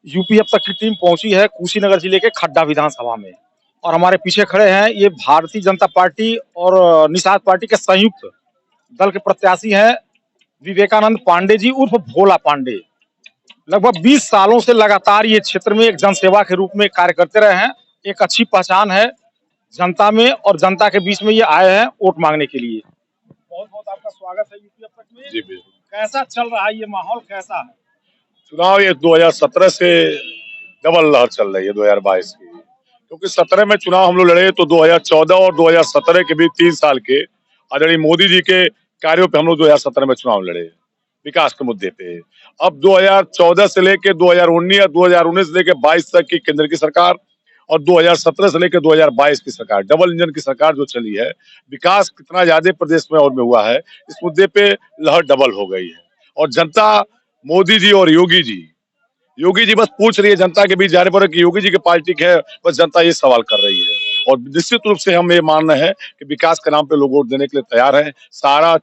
UP अब तक की टीम पहुंची है कुशीनगर जिले के खड्डा विधानसभा में और हमारे पीछे खड़े हैं ये भारतीय जनता पार्टी और निषाद पार्टी के संयुक्त दल के प्रत्याशी हैं विवेकानंद पांडे जी उर्फ भोला पांडे। लगभग 20 सालों से लगातार ये क्षेत्र में एक जनसेवा के रूप में कार्य करते रहे हैं। एक अच्छी पहचान है जनता में और जनता के बीच में ये आए हैं वोट मांगने के लिए। बहुत बहुत आपका स्वागत है यूपी अब तक में। जी बिल्कुल। कैसा चल रहा है, ये माहौल कैसा है? चुनाव ये 2017 से डबल लहर चल रही है 2022 की, क्योंकि 17 में चुनाव हम लोग लड़े तो 2014 और 2017 के बीच 3 साल के आदरणीय मोदी जी के कार्यों पे हम लोग 2017 में चुनाव लड़े विकास के मुद्दे पे। अब 2014 से लेके 2019 और 2019 से लेके 22 तक की केंद्र की सरकार और 2017 से लेकर 2022 की सरकार, डबल इंजन की सरकार जो चली है, विकास कितना ज्यादा प्रदेश में और में हुआ है, इस मुद्दे पे लहर डबल हो गई है। और जनता मोदी जी और योगी जी बस पूछ रही है जनता के बीच जाने पर कि योगी जी की पार्टी है, बस जनता ये सवाल कर रही है। और निश्चित रूप से हम ये मान रहे हैं कि विकास के नाम पे लोग वोट देने के लिए तैयार हैं। सारा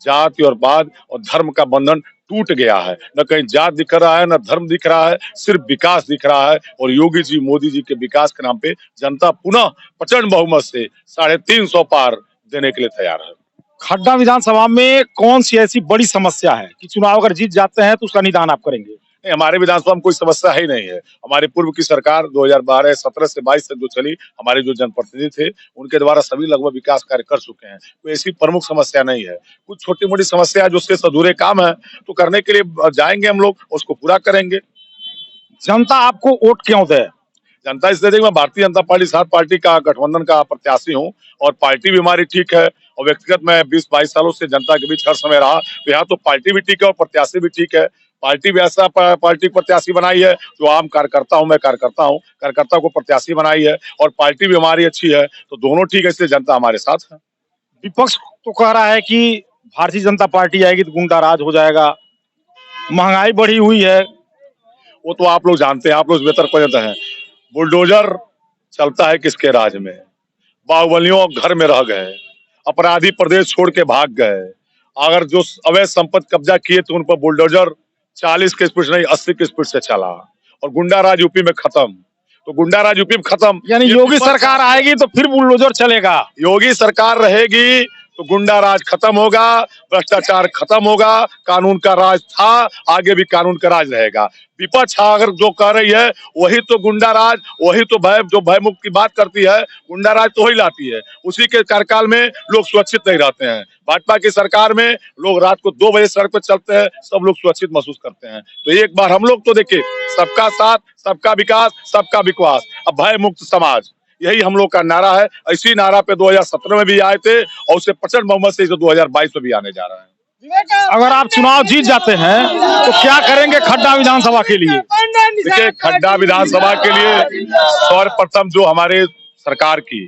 जाति और वाद और धर्म का बंधन टूट गया है, न कहीं जात दिख रहा है न धर्म दिख रहा है, सिर्फ विकास दिख रहा है। और योगी जी मोदी जी के विकास के नाम पे जनता पुनः प्रचंड बहुमत से 350 पार देने के लिए तैयार है। खड्डा विधानसभा में कौन सी ऐसी बड़ी समस्या है कि चुनाव अगर जीत जाते हैं तो उसका निदान आप करेंगे? नहीं, हमारे विधानसभा में कोई समस्या ही नहीं है। हमारे पूर्व की सरकार 2012-17 से 22 तक जो चली, हमारे जो जनप्रतिनिधि थे उनके द्वारा सभी लगभग विकास कार्य कर चुके हैं। कोई ऐसी प्रमुख समस्या नहीं है। कुछ छोटी मोटी समस्या जो उसके अधूरे काम है तो करने के लिए जाएंगे हम लोग, उसको पूरा करेंगे। जनता आपको वोट क्यों दे? जनता इसलिए देगी, मैं भारतीय जनता पार्टी सात पार्टी का गठबंधन का प्रत्याशी हूँ और पार्टी भी हमारी ठीक है। और व्यक्तिगत मैं 20-22 सालों से जनता के बीच हर समय रहा, तो यहाँ तो पार्टी भी ठीक है और प्रत्याशी भी ठीक है। पार्टी भी ऐसा पार्टी प्रत्याशी बनाई है जो आम कार्यकर्ता हूँ, मैं कार्यकर्ता को प्रत्याशी बनाई है और पार्टी भी हमारी अच्छी है, तो दोनों ठीक है, इसलिए जनता हमारे साथ है। विपक्ष तो कह रहा है कि भारतीय जनता पार्टी आएगी तो गुंडा राज हो जाएगा, महंगाई बढ़ी हुई है। वो तो आप लोग जानते हैं, आप लोग बेहतर पता है। बुलडोजर चलता है किसके राज में? बाहुबलियों घर में रह गए, अपराधी प्रदेश छोड़ के भाग गए। अगर जो अवैध संपत्ति कब्जा किए तो उन पर बुलडोजर 40 की स्पीड नहीं 80 की स्पीड से चला और गुंडा राज यूपी में खत्म। तो गुंडा राज यूपी में खत्म, यानी योगी सरकार आएगी तो फिर बुलडोजर चलेगा। योगी सरकार रहेगी तो गुंडा राज खत्म होगा, भ्रष्टाचार खत्म होगा, कानून का राज था, आगे भी कानून का राज रहेगा। विपक्ष अगर जो कह रही है वही तो गुंडा राज, वही तो भय मुक्त की बात करती है, गुंडा राज तो वही लाती है। उसी के कार्यकाल में लोग सुरक्षित नहीं रहते हैं। भाजपा की सरकार में लोग रात को 2 बजे सड़क पर चलते हैं, सब लोग सुरक्षित महसूस करते हैं। तो एक बार हम लोग तो देखिए, सबका साथ, सबका विकास, सबका विश्वास, अब भय मुक्त समाज, यही हम लोग का नारा है। इसी नारा पे 2017 में भी आए थे और उससे प्रचंड बहुमत से 2022 में भी आने जा रहा है। अगर आप चुनाव जीत जाते हैं तो क्या करेंगे खड्डा विधानसभा के लिए? देखिए, खड्डा विधानसभा के लिए सर्वप्रथम जो हमारे सरकार की,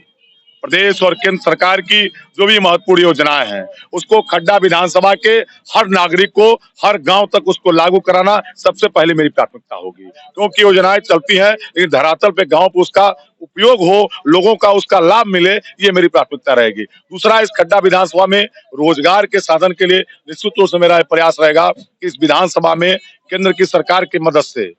प्रदेश और केंद्र सरकार की जो भी महत्वपूर्ण योजनाएं हैं, उसको खड्डा विधानसभा के हर नागरिक को, हर गांव तक उसको लागू कराना सबसे पहले मेरी प्राथमिकता होगी। क्योंकि योजनाएं चलती हैं लेकिन धरातल पे गांव पे उसका उपयोग हो, लोगों का उसका लाभ मिले, ये मेरी प्राथमिकता रहेगी। दूसरा, इस खड्डा विधानसभा में रोजगार के साधन के लिए निश्चित रूप से मेरा प्रयास रहेगा कि इस विधानसभा में केंद्र की सरकार की मदद से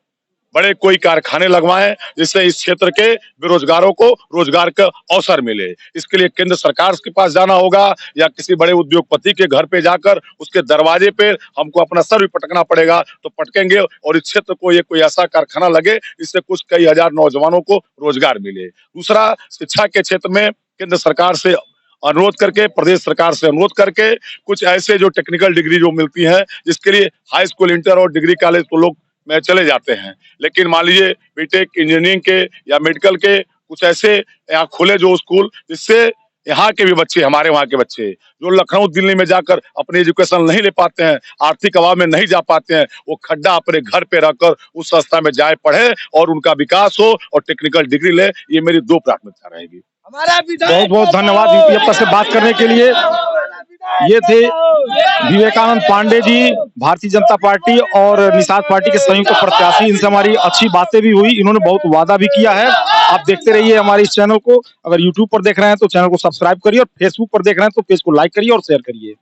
बड़े कोई कारखाने लगवाएं, जिससे इस क्षेत्र के बेरोजगारों को रोजगार का अवसर मिले। इसके लिए केंद्र सरकार के पास जाना होगा या किसी बड़े उद्योगपति के घर पे जाकर उसके दरवाजे पे हमको अपना सर भी पटकना पड़ेगा तो पटकेंगे और इस क्षेत्र को ये कोई ऐसा कारखाना लगे जिससे कुछ कई हजार नौजवानों को रोजगार मिले। दूसरा, शिक्षा के क्षेत्र में केंद्र सरकार से अनुरोध करके, प्रदेश सरकार से अनुरोध करके कुछ ऐसे जो टेक्निकल डिग्री जो मिलती है, जिसके लिए हाई स्कूल, इंटर और डिग्री कॉलेज तो लोग में चले जाते हैं, लेकिन मान लीजिए बीटेक, इंजीनियरिंग के या मेडिकल के कुछ ऐसे यहाँ खुले जो स्कूल, जिससे यहाँ के भी बच्चे, हमारे वहाँ के बच्चे जो लखनऊ, दिल्ली में जाकर अपनी एजुकेशन नहीं ले पाते हैं, आर्थिक अभाव में नहीं जा पाते हैं, वो खड्डा अपने घर पे रहकर उस संस्था में जाए, पढ़े और उनका विकास हो और टेक्निकल डिग्री ले। ये मेरी 2 प्राथमिकता रहेगी। बहुत बहुत धन्यवाद यूपी से बात करने के लिए। ये थे विवेकानंद पांडे जी, भारतीय जनता पार्टी और निषाद पार्टी के संयुक्त प्रत्याशी। इनसे हमारी अच्छी बातें भी हुई, इन्होंने बहुत वादा भी किया है। आप देखते रहिए हमारे इस चैनल को। अगर यूट्यूब पर देख रहे हैं तो चैनल को सब्सक्राइब करिए और फेसबुक पर देख रहे हैं तो पेज को लाइक करिए और शेयर करिए।